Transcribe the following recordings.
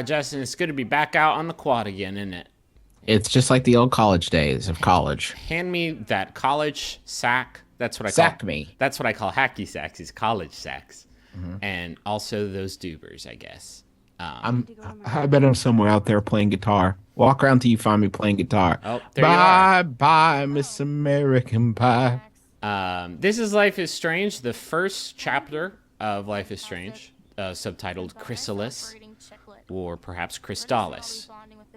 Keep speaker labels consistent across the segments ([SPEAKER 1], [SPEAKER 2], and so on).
[SPEAKER 1] Justin, it's good to be back out on the quad again, isn't it?
[SPEAKER 2] It's just like the old college days of college.
[SPEAKER 1] Hand me that college sack. That's what I call.
[SPEAKER 2] Sack me.
[SPEAKER 1] That's what I call hacky sacks. Is college sacks,
[SPEAKER 2] hmm
[SPEAKER 1] and also those dubers, I guess.
[SPEAKER 2] I'm. I bet I'm somewhere out there playing guitar. Walk around till you find me playing guitar.
[SPEAKER 1] Oh, there you are.
[SPEAKER 2] Bye, bye, Miss American Pie.
[SPEAKER 1] This is Life is Strange, the first chapter of Life is Strange, subtitled Chrysalis, or perhaps Crystalis,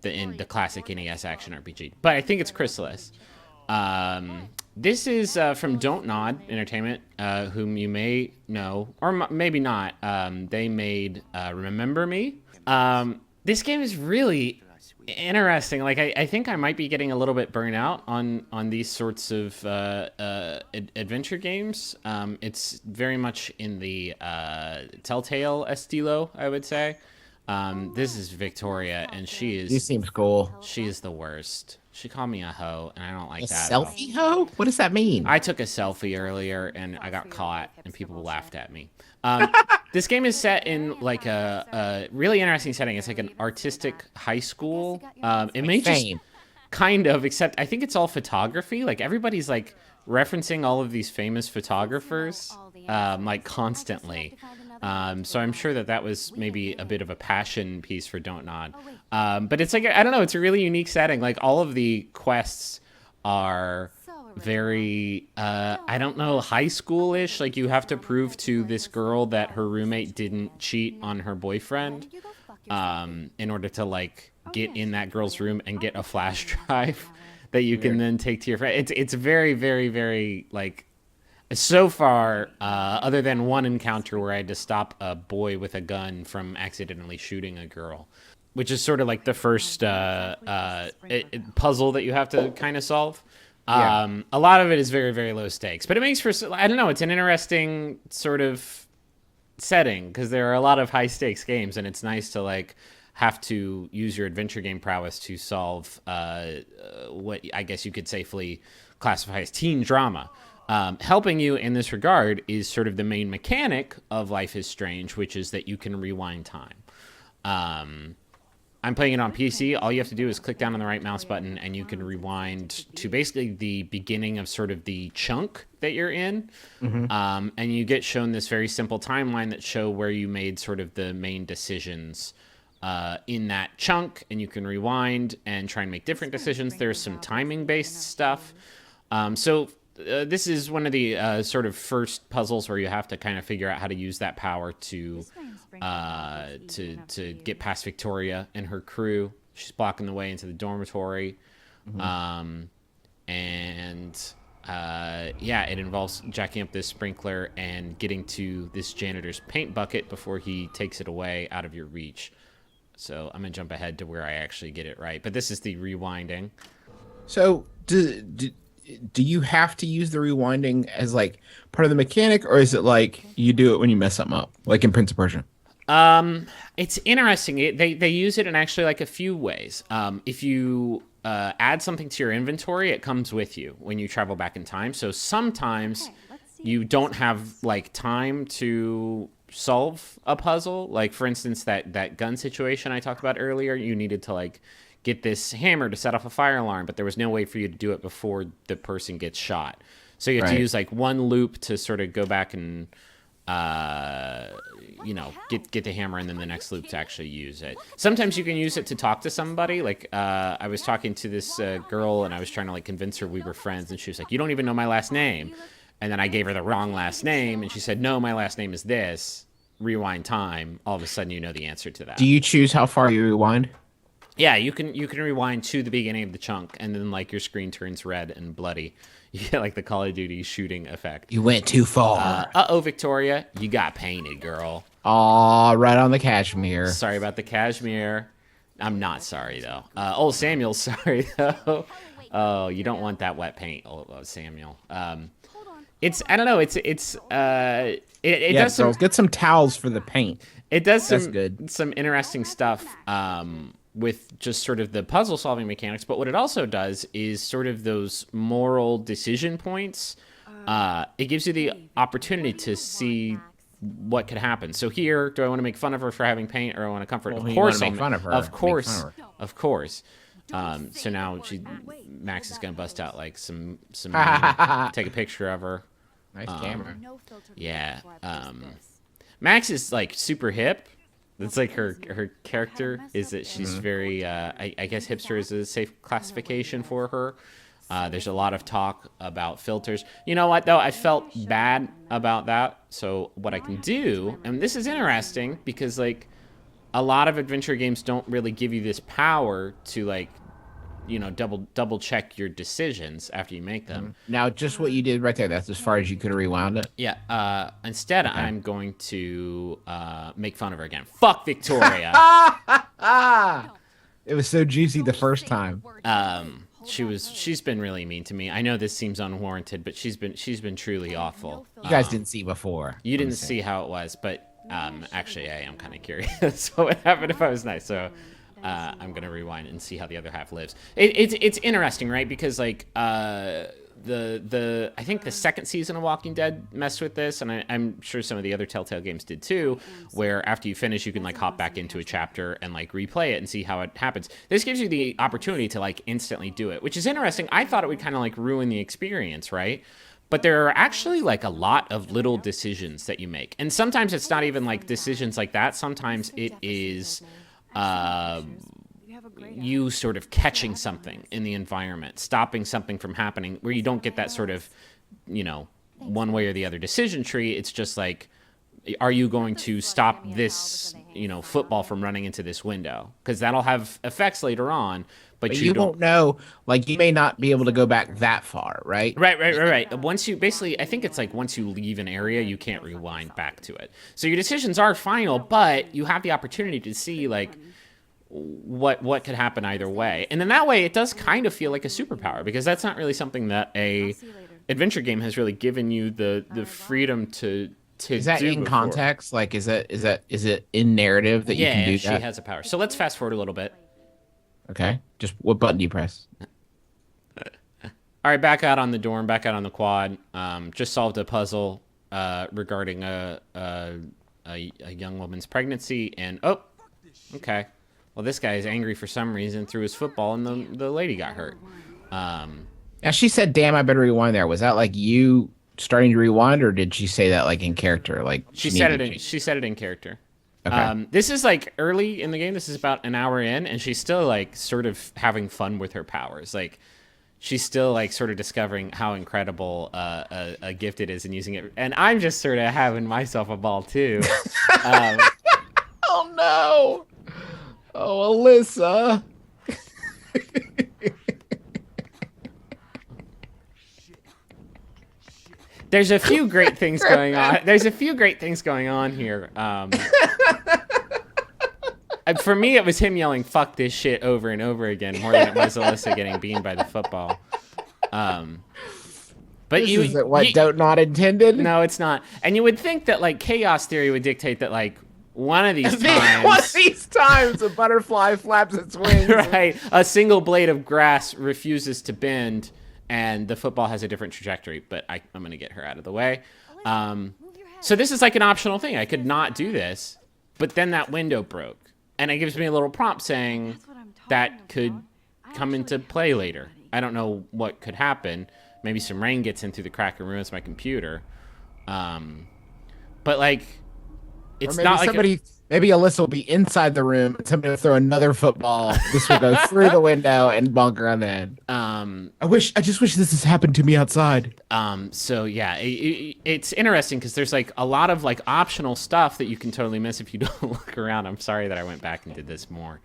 [SPEAKER 1] in the classic NES action RPG. But I think it's Chrysalis. This is from Don't Nod Entertainment, whom you may know, or maybe not. They made Remember Me. This game is really interesting. Like, I think I might be getting a little bit burnt out on these sorts of adventure games. It's very much in the Telltale estilo, I would say. This is Victoria, and
[SPEAKER 2] He seems cool.
[SPEAKER 1] she is the worst. She called me a hoe, and I don't
[SPEAKER 2] A
[SPEAKER 1] like that at all.
[SPEAKER 2] selfie hoe? What does that mean?
[SPEAKER 1] I took a selfie earlier, and I got caught, and people laughed at me. This game is set in like a really interesting setting. It's like an artistic high school. It
[SPEAKER 2] Like
[SPEAKER 1] may just
[SPEAKER 2] fame.
[SPEAKER 1] kind of, except I think it's all photography. Like everybody's like referencing all of these famous photographers, like constantly. So I'm sure that was maybe a bit of a passion piece for Don't Nod. But it's like, I don't know, it's a really unique setting. Like all of the quests are very, I don't know, high schoolish. Like you have to prove to this girl that her roommate didn't cheat on her boyfriend, in order to like get in that girl's room and get a flash drive that you can
[SPEAKER 2] Weird.
[SPEAKER 1] then take to your friend. It's very, very, very like, so far, other than one encounter where I had to stop a boy with a gun from accidentally shooting a girl, which is sort of like the first puzzle that you have to kind of solve.
[SPEAKER 2] Yeah.
[SPEAKER 1] A lot of it is very, very low stakes, but it makes for, I don't know, it's an interesting sort of setting because there are a lot of high stakes games, and it's nice to like have to use your adventure game prowess to solve what I guess you could safely classify as teen drama. Helping you in this regard is sort of the main mechanic of Life is Strange, which is that you can rewind time. Um, I'm playing it on PC. All you have to do is click down on the right mouse button, and you can rewind to basically the beginning of sort of the chunk that you're in.
[SPEAKER 2] hmm
[SPEAKER 1] And you get shown this very simple timeline that show where you made sort of the main decisions in that chunk, and you can rewind and try and make different decisions. There's some timing based stuff. This is one of the sort of first puzzles where you have to kind of figure out how to use that power to get past Victoria and her crew. She's blocking the way into the dormitory,
[SPEAKER 2] hmm
[SPEAKER 1] um, and yeah, it involves jacking up this sprinkler and getting to this janitor's paint bucket before he takes it away out of your reach. So I'm gonna jump ahead to where I actually get it right. But this is the rewinding.
[SPEAKER 2] So, do you have to use the rewinding as like part of the mechanic, or is it like you do it when you mess something up, like in Prince of Persia?
[SPEAKER 1] It's interesting. They use it in actually like a few ways. If you add something to your inventory, it comes with you when you travel back in time. So sometimes you don't have like time to solve a puzzle. Like for instance, that gun situation I talked about earlier, you needed to like get this hammer to set off a fire alarm, but there was no way for you to do it before the person gets shot. So you have to
[SPEAKER 2] Right.
[SPEAKER 1] use like one loop to sort of go back and uh, get the hammer, and then the next loop to actually use it. Sometimes you can use it to talk to somebody. Like I was talking to this girl, and I was trying to like convince her we were friends, and she was like, "You don't even know my last name." And then I gave her the wrong last name, and she said, "No, my last name is this." Rewind time. All of a sudden, you know the answer to
[SPEAKER 2] Do
[SPEAKER 1] that.
[SPEAKER 2] you choose how far you rewind?
[SPEAKER 1] Yeah, you can rewind to the beginning of the chunk, and then like your screen turns red and bloody. You get like the Call of Duty shooting effect.
[SPEAKER 2] You went too far.
[SPEAKER 1] Oh, Victoria, you got painted, girl.
[SPEAKER 2] Aw, right on the cashmere.
[SPEAKER 1] Sorry about the cashmere. I'm not sorry though. Oh, Samuel's sorry though. Oh, you don't want that wet paint, Samuel. It's I don't know. It
[SPEAKER 2] Yeah,
[SPEAKER 1] does some
[SPEAKER 2] girls, get some towels for the paint.
[SPEAKER 1] it does
[SPEAKER 2] That's good.
[SPEAKER 1] some interesting stuff with just sort of the puzzle solving mechanics. But what it also does is sort of those moral decision points. It gives you the opportunity to see what could happen. So here, do I want to make fun of her for having paint, or I want to comfort?
[SPEAKER 2] Well,
[SPEAKER 1] of
[SPEAKER 2] you
[SPEAKER 1] course,
[SPEAKER 2] wanna make fun of her.
[SPEAKER 1] Of course,
[SPEAKER 2] Make fun of
[SPEAKER 1] of course. So now Max is gonna bust out like some take a picture of her.
[SPEAKER 2] Nice camera.
[SPEAKER 1] Yeah. Max is like super hip. It's like her character is that she's very I guess hipster is a safe classification for her. There's a lot of talk about filters. You know what, though? I felt bad about that. So what I can do, and this is interesting because, like, a lot of adventure games don't really give you this power to, like, you know, double check your decisions after you make them.
[SPEAKER 2] Now, just what you did right there, that's as far as you could have rewound it?
[SPEAKER 1] Yeah. Instead, okay. I'm going to make fun of her again. Fuck Victoria.
[SPEAKER 2] It was so juicy the first time.
[SPEAKER 1] She's been really mean to me. I know this seems unwarranted, but she's been truly awful.
[SPEAKER 2] You guys didn't see before.
[SPEAKER 1] You didn't see how it was, but actually I am kind of curious what would happen if I was nice. So I'm gonna rewind and see how the other half lives. It's interesting, right? Because like I think the second season of Walking Dead messed with this, and I'm sure some of the other Telltale games did too, where after you finish, you can like hop back into a chapter and like replay it and see how it happens. This gives you the opportunity to like instantly do it, which is interesting. I thought it would kind of like ruin the experience, right? But there are actually like a lot of little decisions that you make, and sometimes it's not even like decisions like that. Sometimes it is you sort of catching something in the environment, stopping something from happening, where you don't get that sort of, you know, one way or the other decision tree. It's just like, are you going to stop this, you know, football from running into this window? Because that'll have effects later on, but you
[SPEAKER 2] won't know. Like, you may not be able to go back that far, right?
[SPEAKER 1] Right. Once you basically, I think it's like once you leave an area, you can't rewind back to it. So your decisions are final, but you have the opportunity to see like what could happen either way. And then that way it does kind of feel like a superpower, because that's not really something that a adventure game has really given you the freedom to
[SPEAKER 2] is that
[SPEAKER 1] do
[SPEAKER 2] in
[SPEAKER 1] before.
[SPEAKER 2] Context? Like, is it in narrative that you can do that?
[SPEAKER 1] Yeah, she has a power. So let's fast forward a little bit.
[SPEAKER 2] Okay. Just what button do you press?
[SPEAKER 1] All right, back out on the dorm, back out on the quad. Just solved a puzzle regarding a young woman's pregnancy, and okay. Well, this guy is angry for some reason, threw his football, and the lady got hurt.
[SPEAKER 2] Now, she said, damn, I better rewind there. Was that like you starting to rewind, or did she say that like in character? Like
[SPEAKER 1] she said it in character. Okay. This is like early in the game. This is about an hour in, and she's still like sort of having fun with her powers. Like, she's still like sort of discovering how incredible a gift it is and using it. And I'm just sort of having myself a ball too.
[SPEAKER 2] Oh no! Oh, Alyssa.
[SPEAKER 1] There's a few great things going on. There's a few great things going on here. For me, it was him yelling "fuck this shit" over and over again, more than it was Alyssa getting beamed by the football. But
[SPEAKER 2] this isn't what Don't Not intended.
[SPEAKER 1] No, it's not. And you would think that like chaos theory would dictate that like one of these times
[SPEAKER 2] a butterfly flaps its wings.
[SPEAKER 1] Right, a single blade of grass refuses to bend, and the football has a different trajectory. But I'm going to get her out of the way. So this is like an optional thing. I could not do this, but then that window broke, and it gives me a little prompt saying that could come into play later. I don't know what could happen. Maybe some rain gets in through the crack and ruins my computer. But like, it's not like
[SPEAKER 2] maybe Alyssa will be inside the room and somebody will throw another football. This will go through the window and bonk her on the head. I just wish this has happened to me outside.
[SPEAKER 1] So yeah, it's interesting because there's like a lot of like optional stuff that you can totally miss if you don't look around. I'm sorry that I went back and did this more.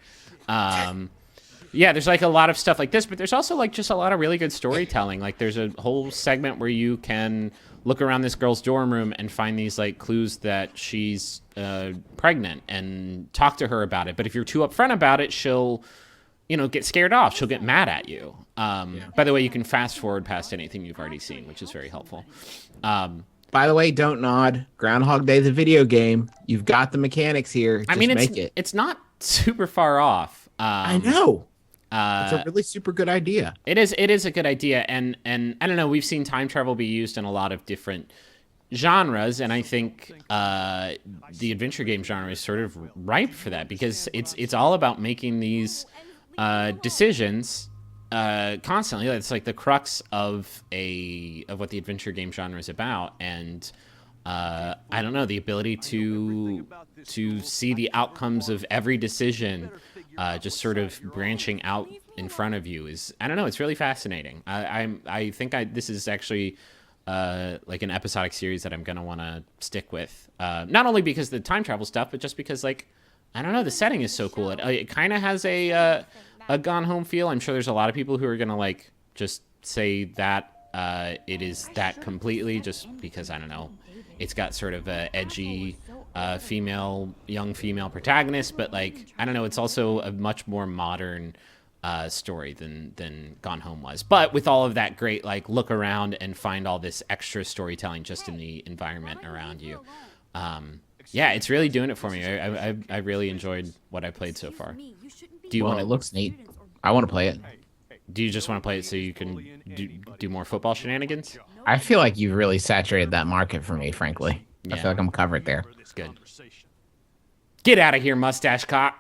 [SPEAKER 1] Yeah, there's like a lot of stuff like this, but there's also like just a lot of really good storytelling. Like there's a whole segment where you can look around this girl's dorm room and find these like clues that she's pregnant and talk to her about it. But if you're too upfront about it, she'll, you know, get scared off. She'll get mad at you. By the way, you can fast forward past anything you've already seen, which is very helpful.
[SPEAKER 2] By the way, Don't Nod. Groundhog Day, the video game. You've got the mechanics here.
[SPEAKER 1] I mean, it's not super far off.
[SPEAKER 2] I know. It's a really super good idea.
[SPEAKER 1] It is a good idea, and I don't know. We've seen time travel be used in a lot of different genres, and I think the adventure game genre is sort of ripe for that because it's all about making these decisions constantly. It's like the crux of what the adventure game genre is about, and I don't know, the ability to see the outcomes of every decision, just sort of branching out in front of you is, I don't know, it's really fascinating. I think this is actually like an episodic series that I'm gonna want to stick with. Not only because of the time travel stuff, but just because, like, I don't know, the setting is so cool. It kind of has a Gone Home feel. I'm sure there's a lot of people who are gonna like just say that it is that completely, just because, I don't know, it's got sort of a edgy young female protagonist, but like, I don't know, it's also a much more modern story than Gone Home was, but with all of that great, like, look around and find all this extra storytelling just in the environment around you. Yeah, it's really doing it for me. I really enjoyed what I played so far. Do you want
[SPEAKER 2] It looks neat. I want to play it.
[SPEAKER 1] Do you just want to play it so you can do more football shenanigans?
[SPEAKER 2] I feel like you've really saturated that market for me, frankly.
[SPEAKER 1] Yeah.
[SPEAKER 2] I feel like I'm covered there.
[SPEAKER 1] Good. Get out of here, mustache cock.